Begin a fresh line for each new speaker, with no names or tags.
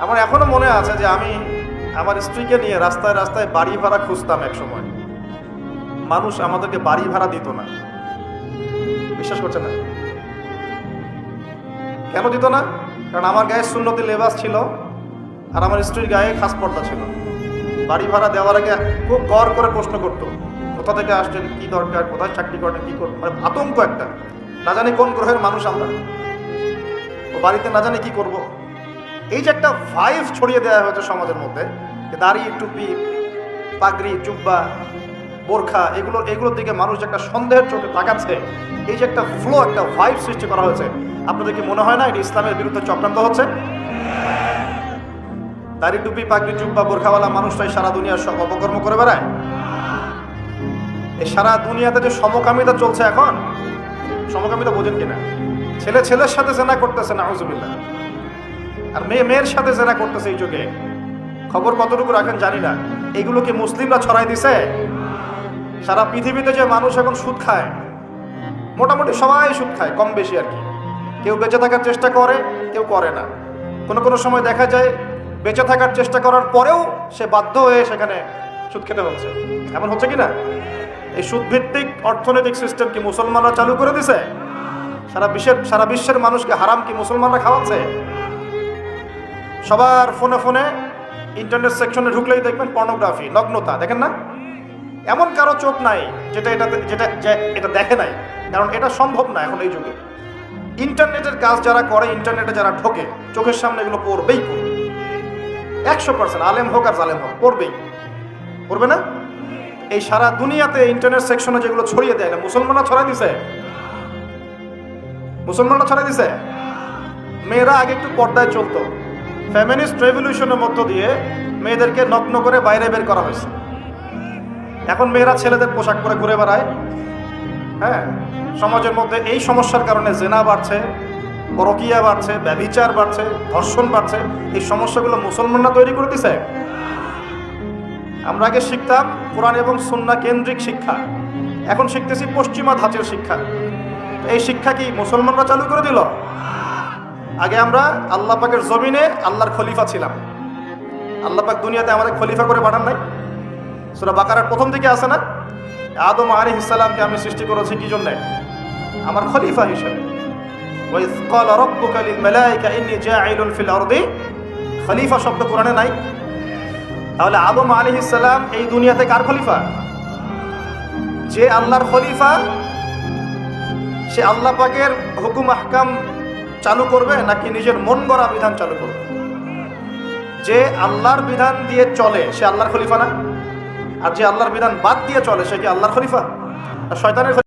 আমার এখনো মনে আছে যে আমি আমার স্ত্রীকে নিয়ে রাস্তায় রাস্তায় বাড়ি ভাড়া খুঁজতাম এক সময়। মানুষ আমাদেরকে বাড়ি ভাড়া দিত না। বিশ্বাস করছে না? কেন দিত না? কারণ আমার গায়ে সুন্নতি লেবাস ছিল আর আমার স্ত্রীর গায়ে খাস পর্দা ছিল। বাড়ি ভাড়া দেওয়ার আগে খুব গড় করে প্রশ্ন করতো, কোথা থেকে আসছেন, কি দরকার, কোথায় চাকরি করেন, কি করবেন, মানে আতঙ্ক একটা। না জানি কোন গ্রহের মানুষ আমরা, ও বাড়িতে না জানি কি করব। এই যে একটা ভাইব ছড়িয়ে দেওয়া হয়েছে সমাজের মধ্যে, দাড়ি, টুপি, পাগড়ি, জুব্বা, বোরখা, এগুলোর দিকে মানুষ যে একটা সন্দেহের চোখে তাকাচ্ছে, এই যে একটা ফ্লো, একটা ভাইব সৃষ্টি করা হয়েছে, আপনাদের কি মনে হয় না এটা ইসলামের বিরুদ্ধে চক্রান্ত হচ্ছে? দাড়ি, টুপি, পাগড়ি, জুব্বা, বোরখাওয়ালা মানুষটাই সারা দুনিয়ার সব অপকর্ম করে বেড়ায়। এই সারা দুনিয়াতে যে সমকামিতা চলছে এখন, সমকামিতা বোঝেন কিনা? ছেলে ছেলের সাথে জেনা করতেছে, নাউজুবিল্লাহ, আর মেয়ে মেয়ের সাথে জেনা করতেছে এই যুগে। খবর কতটুকু রাখেন জানি না। এইগুলো কি মুসলিমরা ছড়াই দিছে? সারা পৃথিবীতে যে মানুষ এখন সুদ খায়, মোটামুটি সবাই সুদ খায়, কম বেশি আর কি। কেউ বেঁচে থাকার চেষ্টা করে, কেউ করে না। কোনো কোনো সময় দেখা যায় বেঁচে থাকার চেষ্টা করার পরেও সে বাধ্য হয়ে সেখানে সুদ খেতে হচ্ছে। এমন হচ্ছে কি না? এই সুদভিত্তিক অর্থনৈতিক সিস্টেম কি মুসলমানরা চালু করে দিছে? সারা বিশ্বের মানুষকে হারাম কি মুসলমানরা খাওয়াচ্ছে? সবার ফোনে ফোনে ইন্টারনেট সেকশনে ঢুকলেই দেখবেন পর্নোগ্রাফি, নগ্নতা, দেখেন না? এমন কারো চোখ নাই যেটা এটা দেখে নাই, কারণ এটা সম্ভব না এখন এই যুগে। ইন্টারনেটের কাজ যারা করে, ইন্টারনেটে যারা ঢোকে, চোখের সামনে এগুলো পড়বেই পড়বে। 100% আলেম হোক আর জালেম হোক, পড়বেই পড়বে না? এই সারা দুনিয়াতে ইন্টারনেট সেকশনে যেগুলো ছড়িয়ে দেয় না, মুসলমানরা ছড়াই দিছে। মুসলমানরা ছড়াই দিছে। মেয়েরা আগে একটু পর্দায় চলতো, ফেমিনিস্ট রেভলিউশনের মধ্য দিয়ে মেয়েদেরকে নগ্ন করে বাইরে বের করা হয়েছে। এখন মেয়েরা ছেলেদের পোশাক পরে ঘুরে বেড়ায়। হ্যাঁ, সমাজের মধ্যে এই সমস্যার কারণে জেনা বাড়ছে, পরকীয়া বাড়ছে, ব্যভিচার বাড়ছে, ধর্ষণ বাড়ছে। এই সমস্যাগুলো মুসলমানরা তৈরি করে দিছে। আমরা আগে শিখতাম কোরআন এবং সুন্নাহ কেন্দ্রিক শিক্ষা, এখন শিখতেছি পশ্চিমা ধাঁচের শিক্ষা। এই শিক্ষা কি মুসলমানরা চালু করে দিল? আগে আমরা আল্লাহ পাকের জমিনে আল্লাহর খলিফা ছিলাম। আল্লাহ পাক দুনিয়াতে আমাদের খলিফা করে পাঠান নাই? সূরা বাকারার প্রথম দিকে আছে না, আদম আলাইহিস সালামকে আমি সৃষ্টি করেছি কি জন্য? আমার খলিফা হিসেবে। ওয়া ইয ক্বালা রাব্বুকা লিল মালায়েকা ইন্নী জাঈলুন ফিল আরদি, খলিফা শব্দ কোরআনে নাই। তাহলে আদম আলাইহিস সালাম এই দুনিয়াতে কার খলিফা? যে আল্লাহর খলিফা, সে আল্লাহ পাকের হুকুম আহকাম চালু করবে নাকি নিজের মন গড়া বিধান চালু করবে? যে আল্লাহর বিধান দিয়ে চলে সে আল্লাহর খলিফা না? আর যে আল্লাহর বিধান বাদ দিয়ে চলে সে কি আল্লাহর খলিফা? আর শয়তানের খলিফা?